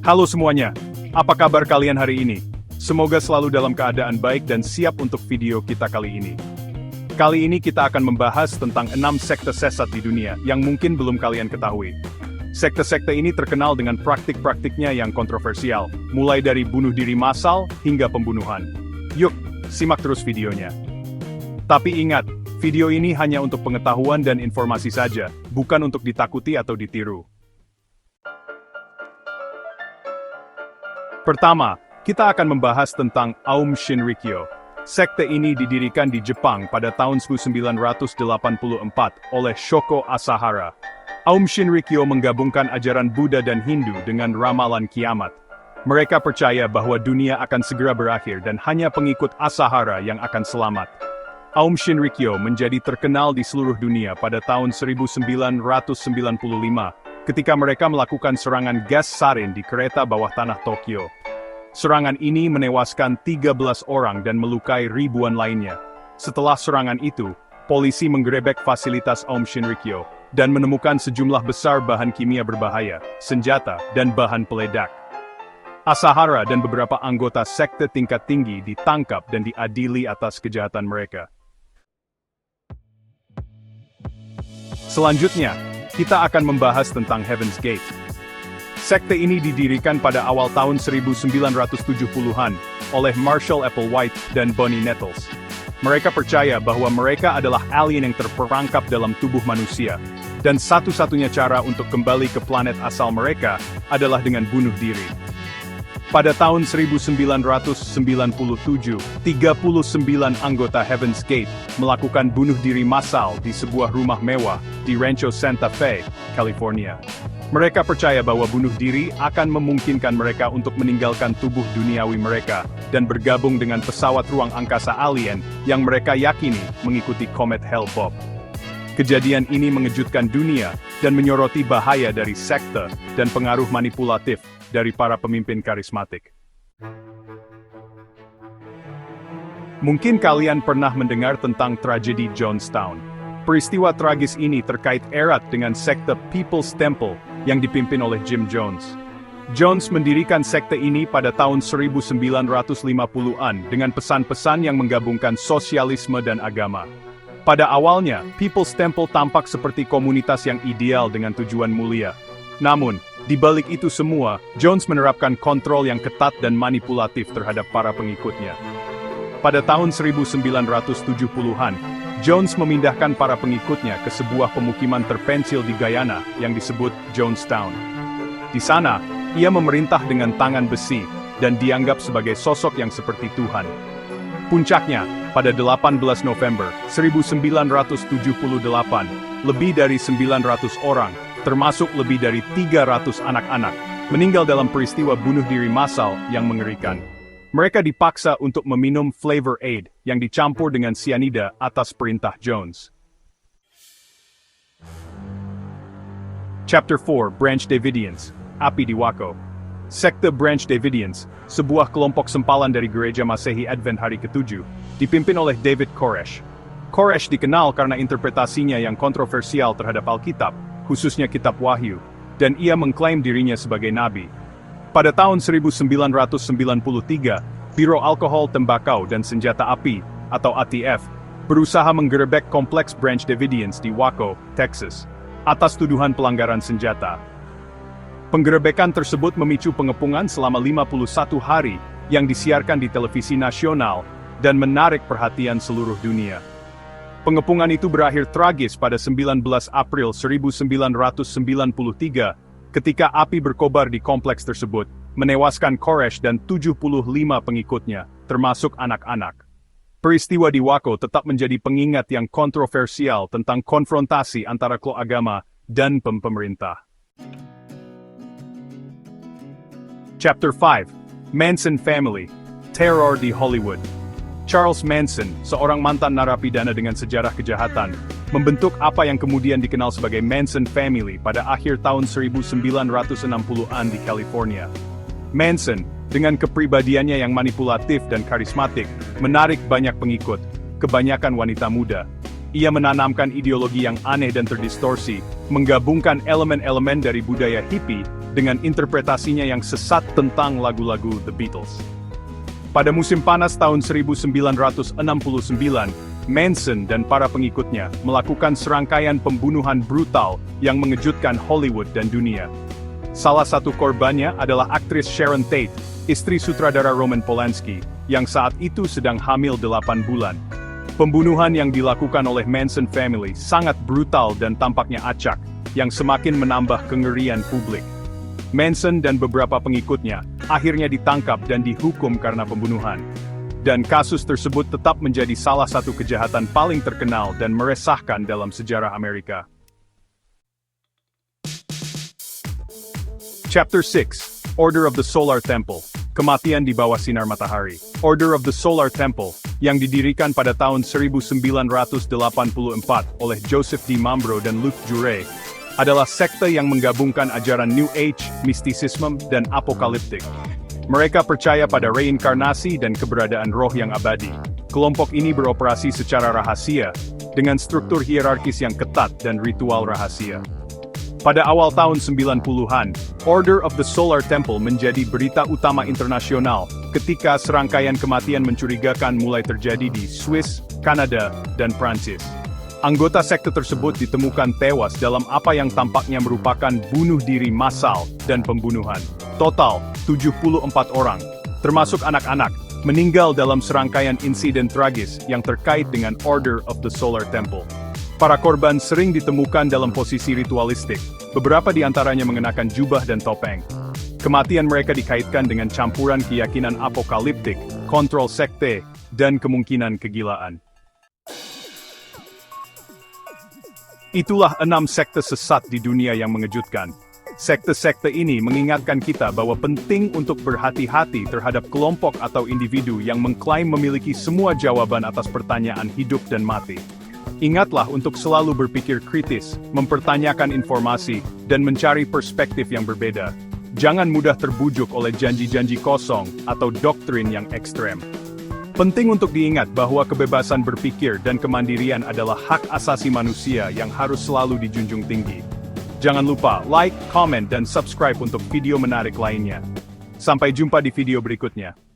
Halo semuanya, apa kabar kalian hari ini? Semoga selalu dalam keadaan baik dan siap untuk video kita kali ini. Kali ini kita akan membahas tentang 6 sekte sesat di dunia yang mungkin belum kalian ketahui. Sekte-sekte ini terkenal dengan praktik-praktiknya yang kontroversial, mulai dari bunuh diri massal hingga pembunuhan. Yuk, simak terus videonya. Tapi ingat, video ini hanya untuk pengetahuan dan informasi saja, bukan untuk ditakuti atau ditiru. Pertama, kita akan membahas tentang Aum Shinrikyo. Sekte ini didirikan di Jepang pada tahun 1984 oleh Shoko Asahara. Aum Shinrikyo menggabungkan ajaran Buddha dan Hindu dengan ramalan kiamat. Mereka percaya bahwa dunia akan segera berakhir dan hanya pengikut Asahara yang akan selamat. Aum Shinrikyo menjadi terkenal di seluruh dunia pada tahun 1995, ketika mereka melakukan serangan gas sarin di kereta bawah tanah Tokyo. Serangan ini menewaskan 13 orang dan melukai ribuan lainnya. Setelah serangan itu, polisi menggerebek fasilitas Aum Shinrikyo dan menemukan sejumlah besar bahan kimia berbahaya, senjata, dan bahan peledak. Asahara dan beberapa anggota sekte tingkat tinggi ditangkap dan diadili atas kejahatan mereka. Selanjutnya, kita akan membahas tentang Heaven's Gate. Sekte ini didirikan pada awal tahun 1970-an oleh Marshall Applewhite dan Bonnie Nettles. Mereka percaya bahwa mereka adalah alien yang terperangkap dalam tubuh manusia, dan satu-satunya cara untuk kembali ke planet asal mereka adalah dengan bunuh diri. Pada tahun 1997, 39 anggota Heaven's Gate melakukan bunuh diri massal di sebuah rumah mewah di Rancho Santa Fe, California. Mereka percaya bahwa bunuh diri akan memungkinkan mereka untuk meninggalkan tubuh duniawi mereka dan bergabung dengan pesawat ruang angkasa alien yang mereka yakini mengikuti komet Hale-Bopp. Kejadian ini mengejutkan dunia dan menyoroti bahaya dari sekte dan pengaruh manipulatif dari para pemimpin karismatik. Mungkin kalian pernah mendengar tentang tragedi Jonestown. Peristiwa tragis ini terkait erat dengan sekte People's Temple yang dipimpin oleh Jim Jones. Jones mendirikan sekte ini pada tahun 1950-an dengan pesan-pesan yang menggabungkan sosialisme dan agama. Pada awalnya, People's Temple tampak seperti komunitas yang ideal dengan tujuan mulia. Namun, di balik itu semua, Jones menerapkan kontrol yang ketat dan manipulatif terhadap para pengikutnya. Pada tahun 1970-an, Jones memindahkan para pengikutnya ke sebuah pemukiman terpencil di Guyana yang disebut Jonestown. Di sana, ia memerintah dengan tangan besi dan dianggap sebagai sosok yang seperti Tuhan. Puncaknya, pada 18 November 1978, lebih dari 900 orang, termasuk lebih dari 300 anak-anak, meninggal dalam peristiwa bunuh diri massal yang mengerikan. Mereka dipaksa untuk meminum Flavor Aid yang dicampur dengan sianida atas perintah Jones. Chapter 4, Branch Davidians, Api di Waco. Sekte Branch Davidians, sebuah kelompok sempalan dari Gereja Masehi Advent Hari ke-7, dipimpin oleh David Koresh. Koresh dikenal karena interpretasinya yang kontroversial terhadap Alkitab, khususnya Kitab Wahyu, dan ia mengklaim dirinya sebagai nabi. Pada tahun 1993, Biro Alkohol, Tembakau, dan Senjata Api, atau ATF, berusaha menggerebek kompleks Branch Davidians di Waco, Texas, atas tuduhan pelanggaran senjata. Penggerebekan tersebut memicu pengepungan selama 51 hari yang disiarkan di televisi nasional dan menarik perhatian seluruh dunia. Pengepungan itu berakhir tragis pada 19 April 1993, ketika api berkobar di kompleks tersebut, menewaskan Koresh dan 75 pengikutnya, termasuk anak-anak. Peristiwa di Waco tetap menjadi pengingat yang kontroversial tentang konfrontasi antara kelompok agama dan pemerintah. Chapter 5, Manson Family, Terror di Hollywood. Charles Manson, seorang mantan narapidana dengan sejarah kejahatan, membentuk apa yang kemudian dikenal sebagai Manson Family pada akhir tahun 1960-an di California. Manson, dengan kepribadiannya yang manipulatif dan karismatik, menarik banyak pengikut, kebanyakan wanita muda. Ia menanamkan ideologi yang aneh dan terdistorsi, menggabungkan elemen-elemen dari budaya hippie dengan interpretasinya yang sesat tentang lagu-lagu The Beatles. Pada musim panas tahun 1969, Manson dan para pengikutnya melakukan serangkaian pembunuhan brutal yang mengejutkan Hollywood dan dunia. Salah satu korbannya adalah aktris Sharon Tate, istri sutradara Roman Polanski, yang saat itu sedang hamil 8 bulan. Pembunuhan yang dilakukan oleh Manson family sangat brutal dan tampaknya acak, yang semakin menambah kengerian publik. Manson dan beberapa pengikutnya akhirnya ditangkap dan dihukum karena pembunuhan. Dan kasus tersebut tetap menjadi salah satu kejahatan paling terkenal dan meresahkan dalam sejarah Amerika. Chapter 6, Order of the Solar Temple, Kematian di bawah sinar matahari. Order of the Solar Temple, yang didirikan pada tahun 1984 oleh Joseph D. Mambro dan Luc Jure, adalah sekte yang menggabungkan ajaran New Age, mistisisme, dan apokaliptik. Mereka percaya pada reinkarnasi dan keberadaan roh yang abadi. Kelompok ini beroperasi secara rahasia, dengan struktur hierarkis yang ketat dan ritual rahasia. Pada awal tahun 90-an, Order of the Solar Temple menjadi berita utama internasional ketika serangkaian kematian mencurigakan mulai terjadi di Swiss, Kanada, dan Prancis. Anggota sekte tersebut ditemukan tewas dalam apa yang tampaknya merupakan bunuh diri massal dan pembunuhan. Total, 74 orang, termasuk anak-anak, meninggal dalam serangkaian insiden tragis yang terkait dengan Order of the Solar Temple. Para korban sering ditemukan dalam posisi ritualistik, beberapa di antaranya mengenakan jubah dan topeng. Kematian mereka dikaitkan dengan campuran keyakinan apokaliptik, kontrol sekte, dan kemungkinan kegilaan. Itulah 6 sekte sesat di dunia yang mengejutkan. Sekte-sekte ini mengingatkan kita bahwa penting untuk berhati-hati terhadap kelompok atau individu yang mengklaim memiliki semua jawaban atas pertanyaan hidup dan mati. Ingatlah untuk selalu berpikir kritis, mempertanyakan informasi, dan mencari perspektif yang berbeda. Jangan mudah terbujuk oleh janji-janji kosong atau doktrin yang ekstrem. Penting untuk diingat bahwa kebebasan berpikir dan kemandirian adalah hak asasi manusia yang harus selalu dijunjung tinggi. Jangan lupa like, komen, dan subscribe untuk video menarik lainnya. Sampai jumpa di video berikutnya.